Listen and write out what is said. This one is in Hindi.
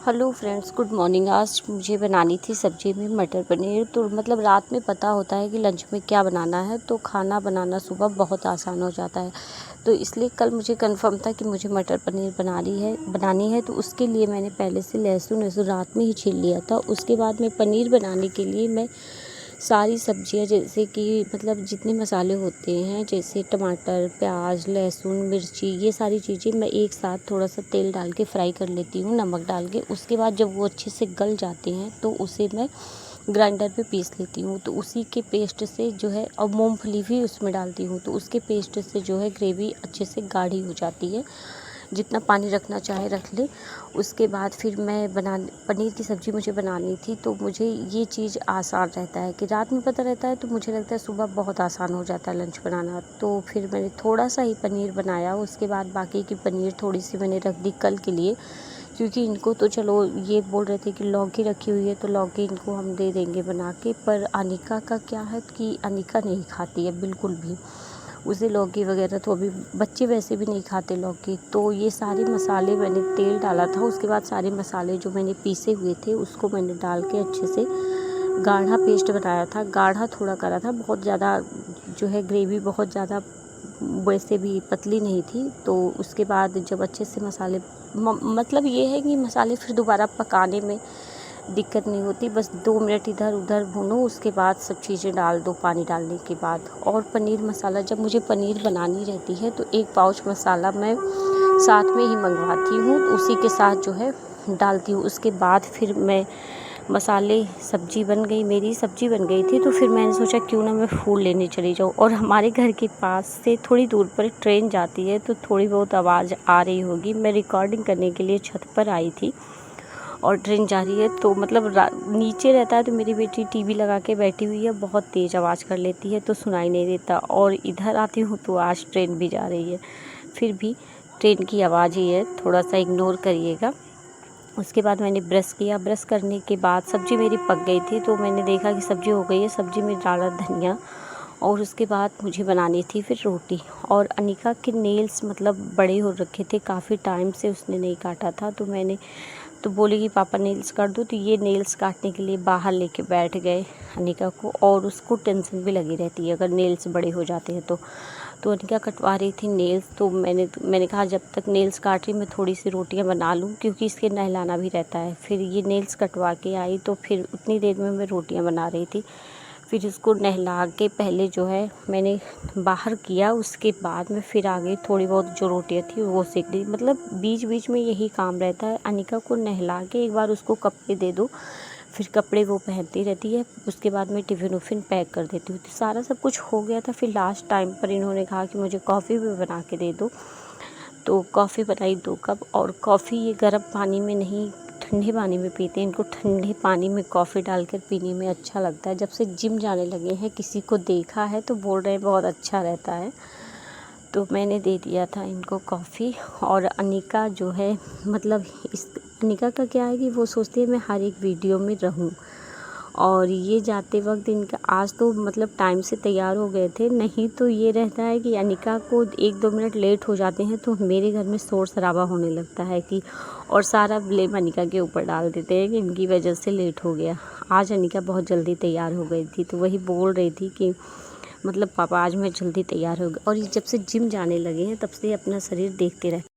Hello friends, good morning. आज मुझे बनानी थी सब्जी में मटर पनीर। तो मतलब रात में पता होता है कि लंच में क्या बनाना है, तो खाना बनाना सुबह बहुत आसान हो जाता है। तो इसलिए कल मुझे कंफर्म था कि मुझे मटर पनीर बनानी है। तो उसके लिए मैंने पहले से लहसुन रात में ही छील लिया था। उसके बाद में पनीर बनाने के लिए मैं सारी सब्जियां, जैसे कि मतलब जितने मसाले होते हैं, जैसे टमाटर, प्याज, लहसुन, मिर्ची, ये सारी चीज़ें मैं एक साथ थोड़ा सा तेल डाल के फ्राई कर लेती हूँ, नमक डाल के। उसके बाद जब वो अच्छे से गल जाते हैं तो उसे मैं ग्राइंडर पे पीस लेती हूँ। तो उसी के पेस्ट से जो है, और मूंगफली भी उसमें डालती हूँ, तो उसके पेस्ट से जो है ग्रेवी अच्छे से गाढ़ी हो जाती है। जितना पानी रखना चाहे रख ले। उसके बाद फिर मैं पनीर की सब्ज़ी मुझे बनानी थी, तो मुझे ये चीज़ आसान रहता है कि रात में पता रहता है, तो मुझे लगता है सुबह बहुत आसान हो जाता है लंच बनाना। तो फिर मैंने थोड़ा सा ही पनीर बनाया। उसके बाद बाकी की पनीर थोड़ी सी मैंने रख दी कल के लिए, क्योंकि इनको तो चलो ये बोल रहे थे कि लौकी रखी हुई है तो लौकी इनको हम दे देंगे बना के। पर अनिका का क्या है कि अनिका नहीं खाती है बिल्कुल भी, उसे लौकी वगैरह तो अभी बच्चे वैसे भी नहीं खाते लौकी। तो ये सारे मसाले मैंने तेल डाला था। उसके बाद सारे मसाले जो मैंने पीसे हुए थे उसको मैंने डाल के अच्छे से गाढ़ा पेस्ट बनाया था। गाढ़ा थोड़ा करा था, बहुत ज़्यादा जो है ग्रेवी बहुत ज़्यादा वैसे भी पतली नहीं थी। तो उसके बाद जब अच्छे से मसाले मतलब ये है कि मसाले फिर दोबारा पकाने में दिक्कत नहीं होती, बस 2 मिनट इधर उधर भूनो। उसके बाद सब चीज़ें डाल दो पानी डालने के बाद। और पनीर मसाला, जब मुझे पनीर बनानी रहती है तो 1 पाउच मसाला मैं साथ में ही मंगवाती हूँ, उसी के साथ जो है डालती हूँ। उसके बाद फिर मैं सब्जी बन गई थी। तो फिर मैंने सोचा क्यों ना मैं फूल लेने चली जाऊँ। और हमारे घर के पास से थोड़ी दूर पर ट्रेन जाती है, तो थोड़ी बहुत आवाज़ आ रही होगी। मैं रिकॉर्डिंग करने के लिए छत पर आई थी और ट्रेन जा रही है, तो मतलब नीचे रहता है तो मेरी बेटी टीवी लगा के बैठी हुई है, बहुत तेज़ आवाज़ कर लेती है तो सुनाई नहीं देता। और इधर आती हूँ तो आज ट्रेन भी जा रही है, फिर भी ट्रेन की आवाज़ ही है, थोड़ा सा इग्नोर करिएगा। उसके बाद मैंने ब्रश किया। ब्रश करने के बाद सब्ज़ी मेरी पक गई थी, तो मैंने देखा कि सब्ज़ी हो गई है। सब्ज़ी में डाला धनिया, और उसके बाद मुझे बनानी थी फिर रोटी। और अनिका के नेल्स मतलब बड़े हो रखे थे, काफ़ी टाइम से उसने नहीं काटा था। तो बोली कि पापा नेल्स काट दो। तो ये नेल्स काटने के लिए बाहर लेके बैठ गए अनिका को, और उसको टेंशन भी लगी रहती है अगर नेल्स बड़े हो जाते हैं तो अनिका कटवा रही थी नेल्स। तो मैंने कहा जब तक नेल्स काट रही मैं थोड़ी सी रोटियां बना लूँ, क्योंकि इसके नहलाना भी रहता है। फिर ये नेल्स कटवा के आई, तो फिर उतनी देर में मैं रोटियां बना रही थी। फिर इसको नहला के पहले जो है मैंने बाहर किया। उसके बाद में फिर आगे थोड़ी बहुत जो रोटियां थी वो सेक दी। मतलब बीच बीच में यही काम रहता है, अनिका को नहला के एक बार उसको कपड़े दे दो, फिर कपड़े वो पहनती रहती है। उसके बाद मैं टिफ़िन उफ़िन पैक कर देती हूँ। तो सारा सब कुछ हो गया था। फिर लास्ट टाइम पर इन्होंने कहा कि मुझे कॉफ़ी भी बना के दे दो, तो कॉफ़ी बनाई 2 कप। और कॉफ़ी ये गर्म पानी में नहीं, ठंडे पानी में पीते हैं। इनको ठंडे पानी में कॉफ़ी डालकर पीने में अच्छा लगता है। जब से जिम जाने लगे हैं, किसी को देखा है तो बोल रहे हैं बहुत अच्छा रहता है, तो मैंने दे दिया था इनको कॉफ़ी। और अनिका जो है मतलब अनिका का क्या है कि वो सोचती है मैं हर एक वीडियो में रहूं। और ये जाते वक्त इनका आज तो मतलब टाइम से तैयार हो गए थे, नहीं तो ये रहता है कि अनिका को 1-2 मिनट लेट हो जाते हैं तो मेरे घर में शोर शराबा होने लगता है कि, और सारा ब्लेम अनिका के ऊपर डाल देते हैं कि इनकी वजह से लेट हो गया। आज अनिका बहुत जल्दी तैयार हो गई थी, तो वही बोल रही थी कि मतलब पापा आज मैं जल्दी तैयार हो गई। और ये जब से जिम जाने लगे हैं तब से अपना शरीर देखते रहते